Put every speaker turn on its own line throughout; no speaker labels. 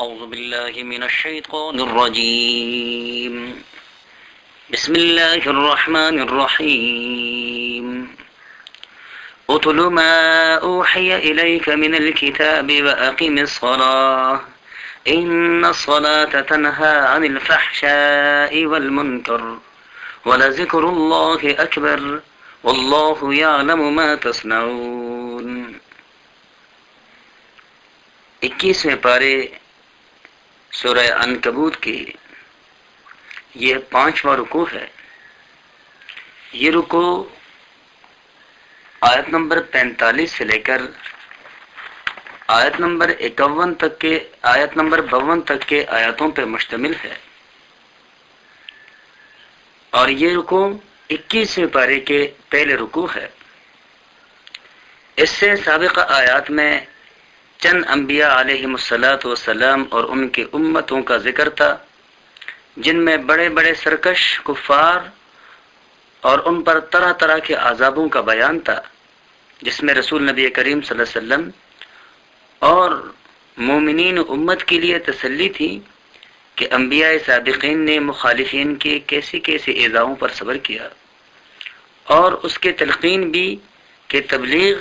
أعوذ بالله من الشيطان الرجيم. بسم الله الرحمن الرحيم. اتل ما أوحي إليك من الكتاب وأقم الصلاة إن الصلاة تنهى عن الفحشاء والمنكر ولذكر الله أكبر والله يعلم ما تصنعون. 21ویں پارے سورہ عنکبوت کی یہ 5واں رکوع ہے. یہ رکوع آیت نمبر 45 سے لے کر آیت نمبر 52 تک کے آیاتوں پر مشتمل ہے، اور یہ رکوع 21ویں پارے کے پہلے رکوع ہے. اس سے سابقہ آیات میں چند انبیاء علیہم السلام اور ان کی امتوں کا ذکر تھا، جن میں بڑے بڑے سرکش کفار اور ان پر طرح طرح کے عذابوں کا بیان تھا، جس میں رسول نبی کریم صلی اللہ علیہ وسلم اور مومنین امت کے لیے تسلی تھی کہ انبیاء سابقین نے مخالفین کے کیسی کیسی ایذاؤں پر صبر کیا، اور اس کے تلقین بھی کہ تبلیغ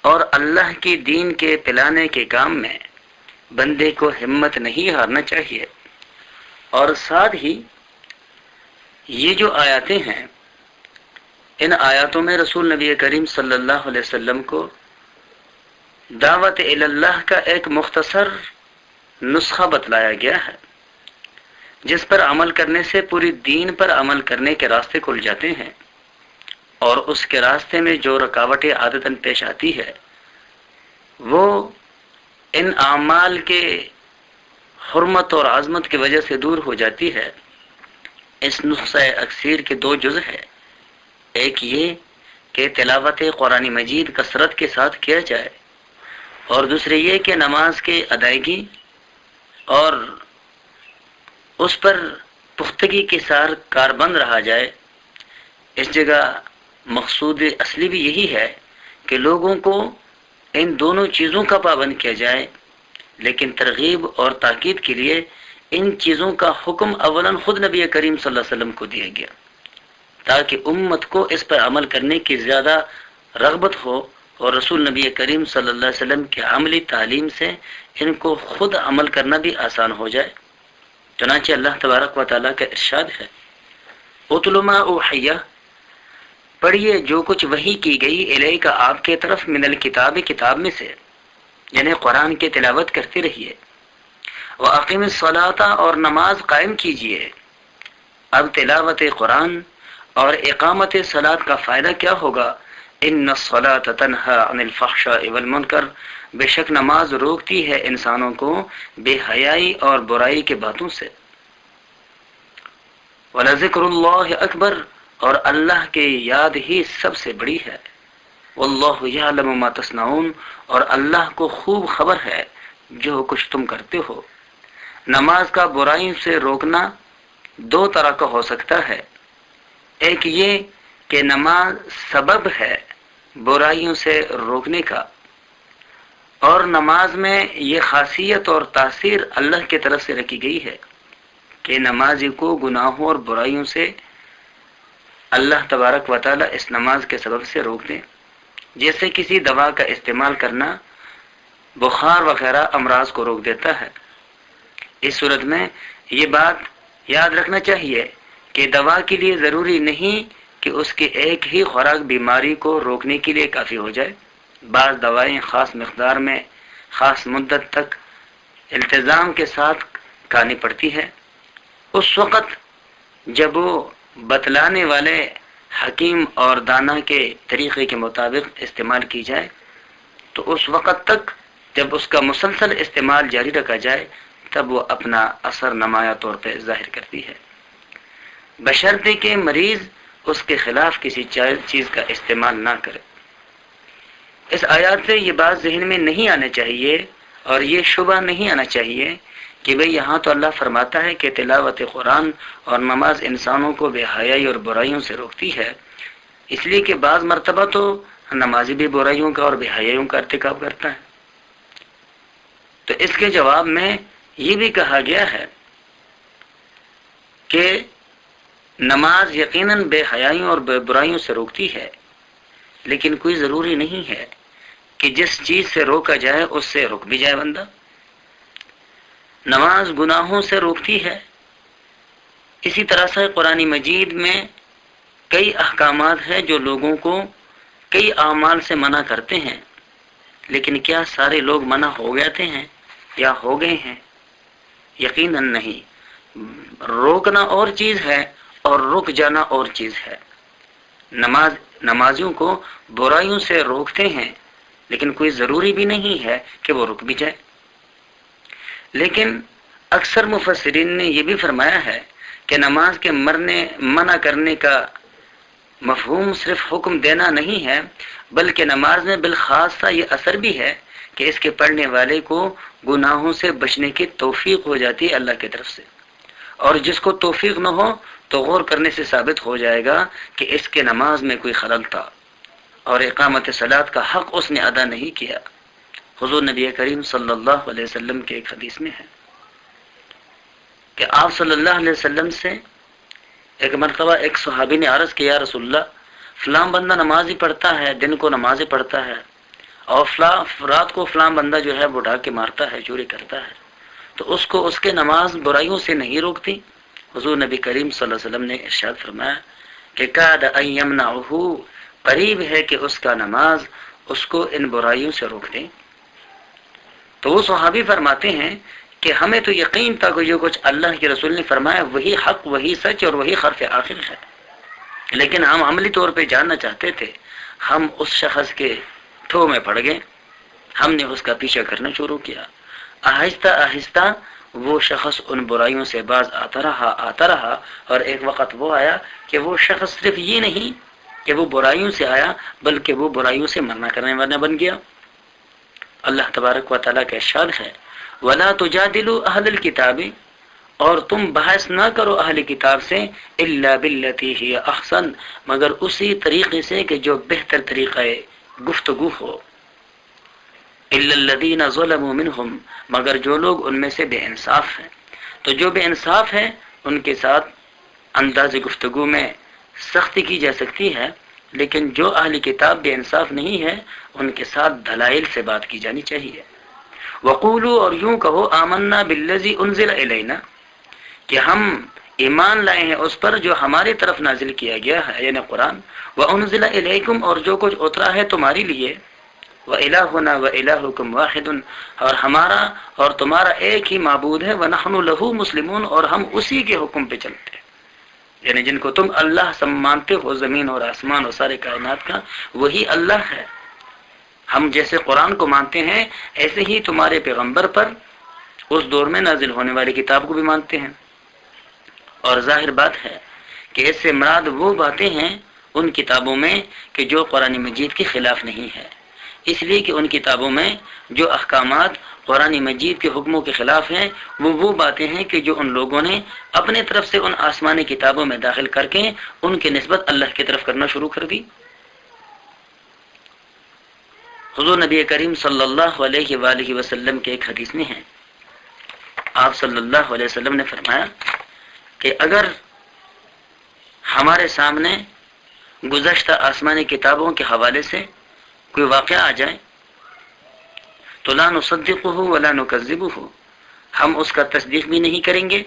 اور اللہ کی دین کے پلانے کے کام میں بندے کو ہمت نہیں ہارنا چاہیے. اور ساتھ ہی یہ جو آیاتیں ہیں، ان آیاتوں میں رسول نبی کریم صلی اللہ علیہ وسلم کو دعوت الی اللہ کا ایک مختصر نسخہ بتلایا گیا ہے، جس پر عمل کرنے سے پوری دین پر عمل کرنے کے راستے کھل جاتے ہیں، اور اس کے راستے میں جو رکاوٹیں عادتاً پیش آتی ہے وہ ان اعمال کے حرمت اور عظمت کی وجہ سے دور ہو جاتی ہے. اس نسخہ اکثیر کے 2 جز ہیں. ایک یہ کہ تلاوت قرآن مجید کثرت کے ساتھ کیا جائے، اور دوسرے یہ کہ نماز کی ادائیگی اور اس پر پختگی کے ساتھ کاربند رہا جائے. اس جگہ مقصود اصلی بھی یہی ہے کہ لوگوں کو ان دونوں چیزوں کا پابند کیا جائے، لیکن ترغیب اور تاکید کے لیے ان چیزوں کا حکم اولاً خود نبی کریم صلی اللہ علیہ وسلم کو دیا گیا، تاکہ امت کو اس پر عمل کرنے کی زیادہ رغبت ہو، اور رسول نبی کریم صلی اللہ علیہ وسلم کی عملی تعلیم سے ان کو خود عمل کرنا بھی آسان ہو جائے. چنانچہ اللہ تبارک و تعالیٰ کا ارشاد ہے، اتل ما اوحی، پڑھیے جو کچھ وحی کی گئی الیک آپ کے طرف، من الکتاب کتاب میں سے، یعنی قرآن کی تلاوت کرتے رہیے. وَأَقِمِ الصَّلَاةَ اور نماز قائم کیجئے. اب تلاوت قرآن اور اقامت صلاۃ کا فائدہ کیا ہوگا؟ ان الصلاۃ تنہی عن الفحشاء والمنکر، بے شک نماز روکتی ہے انسانوں کو بے حیائی اور برائی کے باتوں سے. وَلَذِكْرُ اللَّهِ اکبر، اور اللہ کی یاد ہی سب سے بڑی ہے. واللہ یعلم ما تصنعون، اور اللہ کو خوب خبر ہے جو کچھ تم کرتے ہو. نماز کا برائی سے روکنا 2 طرح کا ہو سکتا ہے. ایک یہ کہ نماز سبب ہے برائیوں سے روکنے کا، اور نماز میں یہ خاصیت اور تاثیر اللہ کی طرف سے رکھی گئی ہے کہ نمازی کو گناہوں اور برائیوں سے اللہ تبارک و تعالی اس نماز کے سبب سے روک دیں. جیسے کسی دوا کا استعمال کرنا بخار وغیرہ امراض کو روک دیتا ہے. اس صورت میں یہ بات یاد رکھنا چاہیے کہ دوا کے لیے ضروری نہیں کہ اس کی ایک ہی خوراک بیماری کو روکنے کے لیے کافی ہو جائے. بعض دوائیں خاص مقدار میں خاص مدت تک التزام کے ساتھ کھانی پڑتی ہے. اس وقت جب وہ بتلانے والے حکیم اور دانا کے طریقے کے مطابق استعمال کی جائے تو اس وقت تک جب اس کا مسلسل استعمال جاری رکھا جائے تب وہ اپنا اثر نمایاں طور پہ ظاہر کرتی ہے، بشرطے کہ مریض اس کے خلاف کسی چیز کا استعمال نہ کرے. اس آیات سے یہ بات ذہن میں نہیں آنا چاہیے اور یہ شبہ نہیں آنا چاہیے کہ بھئی یہاں تو اللہ فرماتا ہے کہ تلاوت قرآن اور نماز انسانوں کو بے حیائی اور برائیوں سے روکتی ہے، اس لیے کہ بعض مرتبہ تو نمازی بھی برائیوں کا اور بے حیائیوں کا ارتکاب کرتا ہے. تو اس کے جواب میں یہ بھی کہا گیا ہے کہ نماز یقیناً بے حیائیوں اور بے برائیوں سے روکتی ہے، لیکن کوئی ضروری نہیں ہے کہ جس چیز سے روکا جائے اس سے رک بھی جائے بندہ۔ نماز گناہوں سے روکتی ہے، اسی طرح سے قرآن مجید میں کئی احکامات ہیں جو لوگوں کو کئی اعمال سے منع کرتے ہیں، لیکن کیا سارے لوگ منع ہو جاتے ہیں یا ہو گئے ہیں؟ یقیناً نہیں۔ روکنا اور چیز ہے اور رک جانا اور چیز ہے۔ نمازیوں کو برائیوں سے روکتے ہیں، لیکن کوئی ضروری بھی نہیں ہے کہ وہ رک بھی جائے۔ لیکن اکثر مفسرین نے یہ بھی فرمایا ہے کہ نماز کے منع کرنے کا مفہوم صرف حکم دینا نہیں ہے، بلکہ نماز میں بالخاصہ یہ اثر بھی ہے کہ اس کے پڑھنے والے کو گناہوں سے بچنے کی توفیق ہو جاتی ہے اللہ کی طرف سے، اور جس کو توفیق نہ ہو تو غور کرنے سے ثابت ہو جائے گا کہ اس کے نماز میں کوئی خلل تھا اور اقامت صلاۃ کا حق اس نے ادا نہیں کیا۔ حضور نبی کریم صلی اللہ علیہ وسلم کے ایک حدیث میں ہے کہ آپ صلی اللہ علیہ وسلم سے ایک مرتبہ ایک صحابی نے عرض کیا، یا رسول اللہ، فلاں بندہ نماز ہی پڑھتا ہے، دن کو نماز ہی پڑھتا ہے، اور رات کو فلاں بندہ جو ہے وہ ڈھا کے مارتا ہے، چوری کرتا ہے، تو اس کو اس کے نماز برائیوں سے نہیں روکتی؟ حضور نبی کریم صلی اللہ علیہ وسلم نے ارشاد فرمایا کہ کاد ان یمنعہ، قریب ہے کہ اس کا نماز اس کو ان برائیوں سے روک دے۔ تو وہ صحابی فرماتے ہیں کہ ہمیں تو یقین تھا کہ جو کچھ اللہ کے رسول نے فرمایا وہی حق، وہی سچ اور وہی حرف آخر ہے، لیکن ہم عملی طور پہ جاننا چاہتے تھے۔ ہم اس شخص کے ٹھو میں پڑ گئے، ہم نے اس کا پیچھا کرنا شروع کیا۔ آہستہ آہستہ وہ شخص ان برائیوں سے باز آتا رہا، اور ایک وقت وہ آیا کہ وہ شخص صرف یہ نہیں کہ وہ برائیوں سے آیا، بلکہ وہ برائیوں سے منع کرنے والا بن گیا۔ اللہ تبارک و تعالیٰ کا ارشاد ہے، وَلَا تُجَادِلُوا أَهْلَ الْكِتَابِ، اور تم بحث نہ کرو اہل کتاب سے، إِلَّا بِالَّتِي هِيَ أَحْسَنُ، مگر اسی طریقے سے کہ جو بہتر طریقہ گفتگو ہو، إِلَّا الَّذِينَ ظَلَمُوا مِنْهُمْ، مگر جو لوگ ان میں سے بے انصاف ہیں۔ تو جو بے انصاف ہیں ان کے ساتھ انداز گفتگو میں سختی کی جا سکتی ہے، لیکن جو اہل کتاب بے انصاف نہیں ہے ان کے ساتھ دلائل سے بات کی جانی چاہیے۔ وقولوا، اور یوں کہو، آمنا بالذی انزل الینا، کہ ہم ایمان لائے ہیں اس پر جو ہمارے طرف نازل کیا گیا ہے، یعنی قرآن، وانزل الیکم، اور جو کچھ اترا ہے تمہاری لیے، وَإِلَٰهُنَا وَإِلَٰهُكُمْ وَاحِدٌ، اور ہمارا اور تمہارا ایک ہی معبود ہے، وَنَحْنُ لَهُ مُسْلِمُونَ، اور ہم اسی کے حکم پہ چلتے ہیں، یعنی جن کو تم اللہ سب مانتے ہو، زمین اور آسمان اور سارے کائنات کا، وہی اللہ ہے۔ ہم جیسے قرآن کو مانتے ہیں ایسے ہی تمہارے پیغمبر پر اس دور میں نازل ہونے والی کتاب کو بھی مانتے ہیں۔ اور ظاہر بات ہے کہ اس سے مراد وہ باتیں ہیں ان کتابوں میں کہ جو قرآن مجید کے خلاف نہیں ہے، اس لیے کہ ان کتابوں میں جو احکامات قرآن مجید کے حکموں کے خلاف ہیں وہ باتیں ہیں کہ جو ان لوگوں نے اپنے طرف سے ان آسمانی کتابوں میں داخل کر کے ان کی نسبت اللہ کی طرف کرنا شروع کر دی۔ حضور نبی کریم صلی اللہ علیہ وآلہ وسلم کے ایک حدیث میں ہے، آپ صلی اللہ علیہ وسلم نے فرمایا کہ اگر ہمارے سامنے گزشتہ آسمانی کتابوں کے حوالے سے کوئی واقعہ آ جائے تو لا نصدقہ ولا نکذبہ، ہم اس کا تصدیق بھی نہیں کریں گے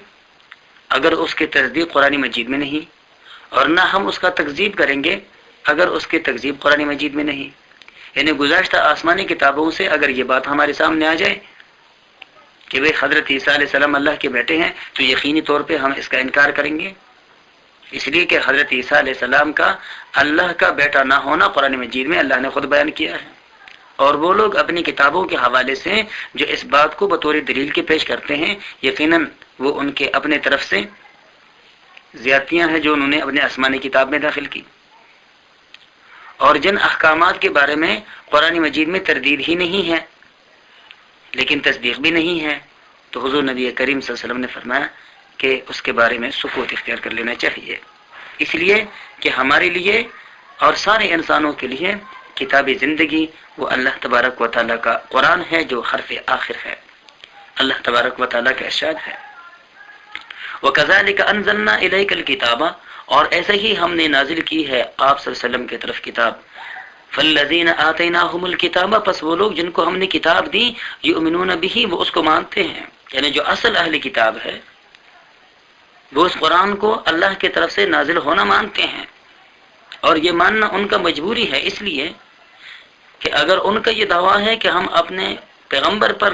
اگر اس کی تصدیق قرآن مجید میں نہیں، اور نہ ہم اس کا تکذیب کریں گے اگر اس کی تکذیب قرآن مجید میں نہیں۔ یعنی گزشتہ آسمانی کتابوں سے اگر یہ بات ہمارے سامنے آ جائے کہ وہ حضرت عیسیٰ علیہ السلام اللہ کے بیٹے ہیں، تو یقینی طور پہ ہم اس کا انکار کریں گے، اس لیے کہ حضرت عیسیٰ علیہ السلام کا اللہ کا بیٹا نہ ہونا قرآن مجید میں اللہ نے خود بیان کیا ہے۔ اور وہ لوگ اپنی کتابوں کے حوالے سے جو اس بات کو بطور دلیل کے پیش کرتے ہیں، یقیناً وہ ان کے اپنے طرف سے زیادتیاں ہیں جو انہوں نے اپنے آسمانی کتاب میں داخل کی۔ اور جن احکامات کے بارے میں قرآن مجید میں تردید ہی نہیں ہے لیکن تصدیق بھی نہیں ہے، تو حضور نبی کریم صلی اللہ علیہ وسلم نے فرمایا کہ اس کے بارے میں سکوت اختیار کر لینا چاہیے، اس لیے کہ ہمارے لیے اور سارے انسانوں کے لیے کتاب زندگی وہ اللہ تبارک و تعالیٰ کا قرآن ہے جو حرف آخر ہے۔ اللہ تبارک و تعالیٰ کا ارشاد ہے، وَكَذَلِكَ أَنزَلْنَا إِلَيْكَ الْكِتَابَ، اور ایسے ہی ہم نے نازل کی ہے آپ صلی اللہ علیہ وسلم کی طرف کتاب، فَالَّذِينَ آتَيْنَاهُمُ الْكِتَابَ، پس وہ لوگ جن کو ہم نے کتاب دی، یؤمنون بِہ، وہ اس کو مانتے ہیں، یعنی جو اصل اہل کتاب ہے وہ اس قرآن کو اللہ کی طرف سے نازل ہونا مانتے ہیں، اور یہ ماننا ان کا مجبوری ہے، اس لیے کہ اگر ان کا یہ دعویٰ ہے کہ ہم اپنے پیغمبر پر